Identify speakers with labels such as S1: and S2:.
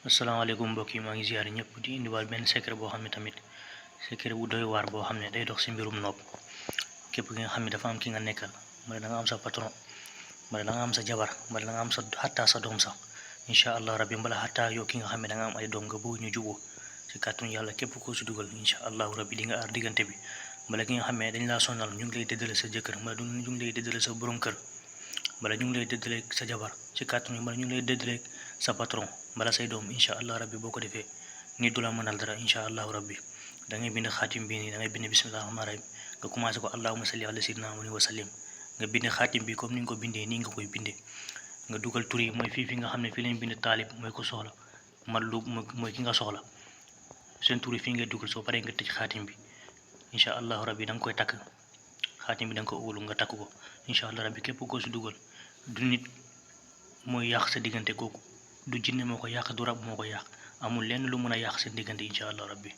S1: asalaamaaleykum mbokk yi maa ngi ziar ñëpp di indiwaal benn secret boo xam ne tamit secret bu doy waar boo xam ne day dox si mbirum nopp képp ki nga xam ne dafa am ki nga nekkal mbala da nga am sa patron mbala da nga am sa jabar mbala da nga am sa xattaa sa doom sax incha allah rabbi mbala xattaa yow ki nga xam ne da nga am ay doom nga bëgg ñu juboo si kàttanu yàlla képp koo si dugal incha allahu rabbi di nga aar diggante bi mbala ki nga xam ne dañ laa sonal ñu ngi lay dëddale sa jëkkër mbala ñu ngi lay dëddale sa borom kër mbala ñu ngi lay dëddaleeg sa jabar ci kàttanu mbala ñu ngi lay dëddaleeg sa patron mbala say doom incha allah rabbi boo ko defee nit du la mënal dara incha allahu rabbi da ngay bind xaatim bii nii da ngay bind bismillahi rahmaani rahim nga commencé ko allahumma salli ala sayyidina Muhammad wa sallim nga bind xaatim bi comme ni nga ko bindee nii nga koy bindee nga dugal tur yi mooy fii nga xam ne fii lañ bind taalib mooy ko soxla matlub mooy ki nga soxla seen tur yi fii ngay dugal soo paree nga tëj xaatim bi incha allahu rabbi da nga koy takk xaatim bi da nga ko óolu nga takk ko incha allah rabbi képp koo si dugal du nit mooy yàq sa diggante kooku du jinne moo ko yàq du rab moo ko yàq amul lenn lu mën a yàq seen diggante incha allah rabbi